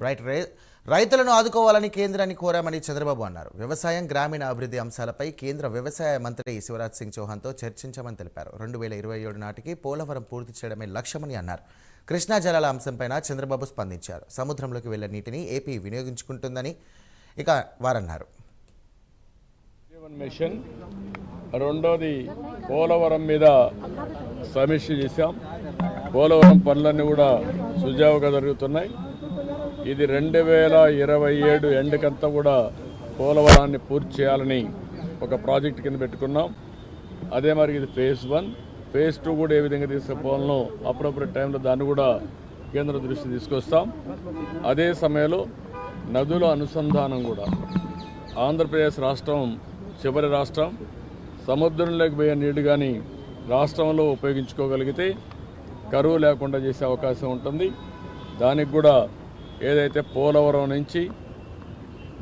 Right రైతులను ఆదుకోవాలని కేంద్రాన్ని కోరామని చంద్రబాబు అన్నారు. వ్యవసాయం, గ్రామీణ అభివృద్ధి అంశాలపై కేంద్ర వ్యవసాయ మంత్రి శివరాజ్ సింగ్ చౌహాన్తో చర్చించామని తెలిపారు. 2027 నాటికి పోలవరం పూర్తి చేయడమే లక్ష్యమని అన్నారు. కృష్ణా జలాల అంశంపైన చంద్రబాబు స్పందించారు. సముద్రంలోకి వెళ్లే నీటిని ఏపీ వినియోగించుకుంటుందని ఇక వారన్నారు. మిషన్ రెండోది పోలవరం మీద సమీక్ష చేశాం. పోలవరం పనులన్నీ కూడా సుజావుగా జరుగుతున్నాయి. ఇది 2027 ఎండ్కంతా కూడా పోలవరాన్ని పూర్తి చేయాలని ఒక ప్రాజెక్ట్ కింద పెట్టుకున్నాం. అదే మరి ఇది ఫేజ్ 1, ఫేజ్ 2 కూడా ఏ విధంగా తీసుకుపోవాలనో అప్పుడప్పుడు టైంలో దాన్ని కూడా కేంద్ర దృష్టి తీసుకొస్తాం. అదే సమయంలో నదుల అనుసంధానం కూడా ఆంధ్రప్రదేశ్ రాష్ట్రం చివరి రాష్ట్రం. సముద్రంలోకి పోయే నీరు కానీ రాష్ట్రంలో ఉపయోగించుకోగలిగితే కరువు లేకుండా చేసే అవకాశం ఉంటుంది. దానికి కూడా ఏదైతే పోలవరం నుంచి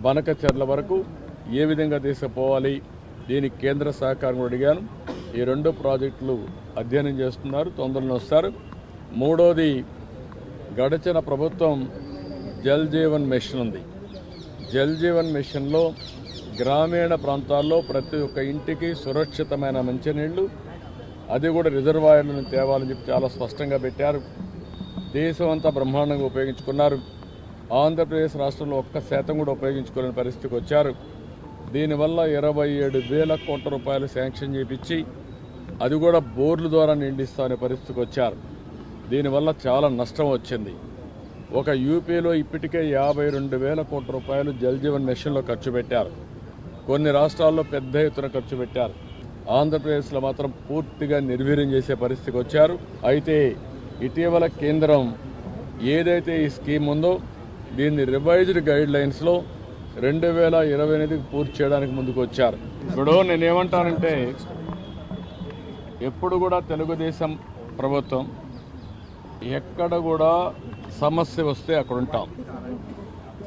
బనకచెర్ల వరకు ఏ విధంగా తీసుకుపోవాలి, దీనికి కేంద్ర సహకారం కూడా అడిగాను. ఈ 2 ప్రాజెక్టులు అధ్యయనం చేస్తున్నారు, తొందరలో వస్తారు. మూడోది, గడిచిన ప్రభుత్వం జల్ జీవన్ మిషన్ ఉంది. జల్ జీవన్ మిషన్లో గ్రామీణ ప్రాంతాల్లో ప్రతి ఒక్క ఇంటికి సురక్షితమైన మంచినీళ్లు, అది కూడా రిజర్వాయర్లను తేవాలని చెప్పి చాలా స్పష్టంగా పెట్టారు. దేశం అంతా బ్రహ్మాండంగా ఉపయోగించుకున్నారు. ఆంధ్రప్రదేశ్ రాష్ట్రంలో 1% కూడా ఉపయోగించుకోలేని పరిస్థితికి వచ్చారు. దీనివల్ల 27,000 కోట్ల రూపాయలు శాంక్షన్ చేయించి అది కూడా బోర్ల ద్వారా నిండిస్తామనే పరిస్థితికి వచ్చారు. దీనివల్ల చాలా నష్టం వచ్చింది. ఒక యూపీలో ఇప్పటికే 52,000 కోట్ల రూపాయలు జల్ జీవన్ మిషన్లో ఖర్చు పెట్టారు. కొన్ని రాష్ట్రాల్లో పెద్ద ఎత్తున ఖర్చు పెట్టారు. ఆంధ్రప్రదేశ్లో మాత్రం పూర్తిగా నిర్వీర్యం చేసే పరిస్థితికి వచ్చారు. అయితే ఇటీవల కేంద్రం ఏదైతే ఈ స్కీమ్ ఉందో దీన్ని రివైజ్డ్ గైడ్ లైన్స్లో 2028కి పూర్తి చేయడానికి ముందుకు వచ్చారు. ఇప్పుడు నేనేమంటానంటే, ఎప్పుడు కూడా తెలుగుదేశం ప్రభుత్వం ఎక్కడ కూడా సమస్య వస్తే అక్కడ ఉంటాం.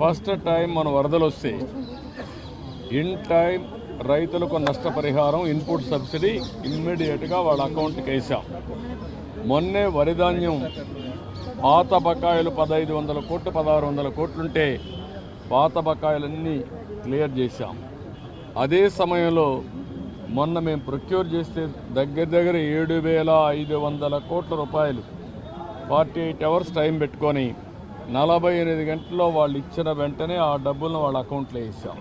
ఫస్ట్ టైం మన వరదలు వస్తే ఇన్ టైం రైతులకు నష్టపరిహారం, ఇన్పుట్ సబ్సిడీ ఇమ్మీడియట్గా వాళ్ళ అకౌంట్కి వేసాం. మొన్నే వరిధాన్యం పాత బకాయిలు 1,500 కోట్లు 1,600 కోట్లుంటే పాత బకాయిలన్నీ క్లియర్ చేశాం. అదే సమయంలో మొన్న మేము ప్రొక్యూర్ చేస్తే దగ్గర 7,500 కోట్ల రూపాయలు 48 అవర్స్ టైం పెట్టుకొని 48 గంటల్లో వాళ్ళు ఇచ్చిన వెంటనే ఆ డబ్బులను వాళ్ళ అకౌంట్లో వేసాం.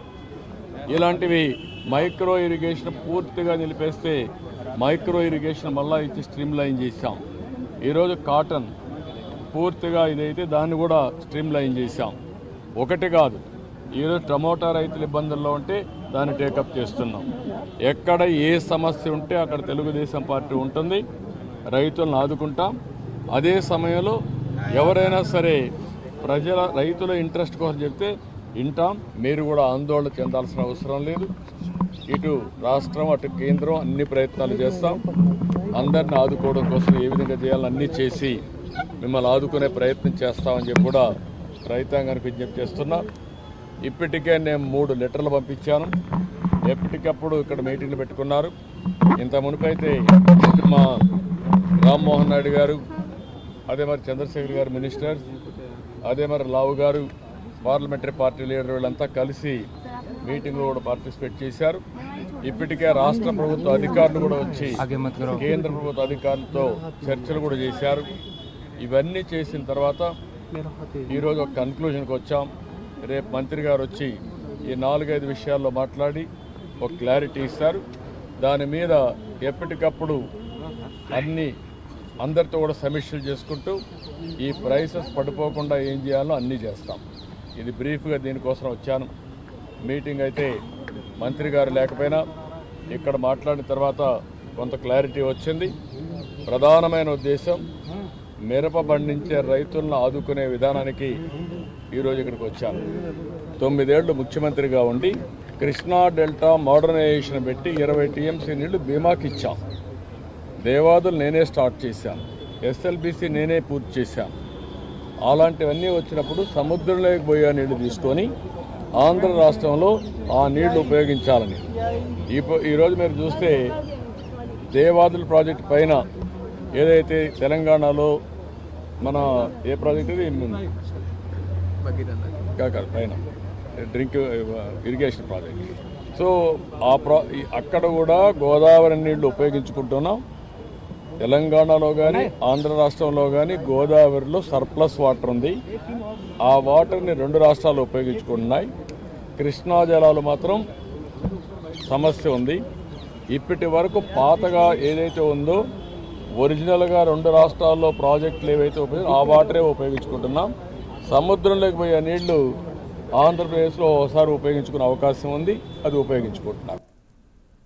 ఇలాంటివి మైక్రో ఇరిగేషన్ పూర్తిగా నిలిపేస్తే మైక్రో ఇరిగేషన్ మళ్ళా ఇచ్చి స్ట్రీమ్ లైన్ చేశాం. ఈరోజు కాటన్ పూర్తిగా ఇదైతే దాన్ని కూడా స్ట్రీమ్ లైన్ చేశాం. ఒకటి కాదు, ఈరోజు టమోటా రైతులు ఇబ్బందుల్లో ఉంటే దాన్ని టేకప్ చేస్తున్నాం. ఎక్కడ ఏ సమస్య ఉంటే అక్కడ తెలుగుదేశం పార్టీ ఉంటుంది, రైతులను ఆదుకుంటాం. అదే సమయంలో ఎవరైనా సరే రైతుల ఇంట్రెస్ట్ కోసం చెప్తే వింటాం. మీరు కూడా ఆందోళన చెందాల్సిన అవసరం లేదు. ఇటు రాష్ట్రం అటు కేంద్రం అన్ని ప్రయత్నాలు చేస్తాం. అందరిని ఆదుకోవడం కోసం ఏ విధంగా చేయాలని అన్నీ చేసి మిమ్మల్ని ఆదుకునే ప్రయత్నం చేస్తామని చెప్పి కూడా రైతాంగానికి విజ్ఞప్తి చేస్తున్నా. ఇప్పటికే నేను 3 లెటర్లు పంపించాను. ఎప్పటికప్పుడు ఇక్కడ మీటింగ్లు పెట్టుకున్నారు. ఇంత మునుపైతే మా రామ్మోహన్ నాయుడు గారు, అదే మరి చంద్రశేఖర్ గారు మినిస్టర్, అదే మరి లావు గారు పార్లమెంటరీ పార్టీ లీడర్, వీళ్ళంతా కలిసి మీటింగ్లో కూడా పార్టిసిపేట్ చేశారు. ఇప్పటికే రాష్ట్ర ప్రభుత్వ అధికారులు కూడా వచ్చి కేంద్ర ప్రభుత్వ అధికారులతో చర్చలు కూడా చేశారు. ఇవన్నీ చేసిన తర్వాత ఈరోజు ఒక కన్క్లూజన్కి వచ్చాం. రేపు మంత్రి గారు వచ్చి ఈ 4-5 విషయాల్లో మాట్లాడి ఒక క్లారిటీ ఇస్తారు. దాని మీద ఎప్పటికప్పుడు అందరితో కూడా సమీక్షలు చేసుకుంటూ ఈ ప్రైసెస్ పడిపోకుండా ఏం చేయాలో అన్నీ చేస్తాం. ఇది బ్రీఫ్గా దీనికోసం వచ్చాను. మీటింగ్ అయితే మంత్రి గారు లేకపోయినా ఇక్కడ మాట్లాడిన తర్వాత కొంత క్లారిటీ వచ్చింది. ప్రధానమైన ఉద్దేశం మిరప పండించే రైతులను ఆదుకునే విధానానికి ఈరోజు ఇక్కడికి వచ్చాను. 9 ఏళ్లు ముఖ్యమంత్రిగా ఉండి కృష్ణా డెల్టా మోడర్నైజేషన్ పెట్టి 20 టీఎంసీ నీళ్లు బీమాకి ఇచ్చాం. దేవాదులు నేనే స్టార్ట్ చేశాను. ఎస్ఎల్బీసీ నేనే పూర్తి చేశాను. అలాంటివన్నీ వచ్చినప్పుడు సముద్రంలోకి పోయే నీళ్లు తీసుకొని ఆంధ్ర రాష్ట్రంలో ఆ నీళ్లు ఉపయోగించాలని ఈరోజు మీరు చూస్తే దేవాదుల ప్రాజెక్టు పైన ఏదైతే తెలంగాణలో మన ఏ ప్రాజెక్ట్ ఇది కాదు పైన డ్రింక్ ఇరిగేషన్ ప్రాజెక్ట్. సో అక్కడ కూడా గోదావరి నీళ్లు ఉపయోగించుకుంటున్నాం. తెలంగాణలో కానీ ఆంధ్ర రాష్ట్రంలో కానీ గోదావరిలో సర్ప్లస్ వాటర్ ఉంది. ఆ వాటర్ని రెండు రాష్ట్రాలు ఉపయోగించుకుంటున్నాయి. కృష్ణా జలాలు మాత్రం సమస్య ఉంది. ఇప్పటి వరకు పాతగా ఏదైతే ఉందో ఒరిజినల్గా రెండు రాష్ట్రాల్లో ప్రాజెక్టులు ఏవైతే ఆ వాటరే ఉపయోగించుకుంటున్నాం. సముద్రంలోకి పోయే నీళ్లు ఆంధ్రప్రదేశ్లో ఒకసారి ఉపయోగించుకునే అవకాశం ఉంది, అది ఉపయోగించుకుంటున్నాం.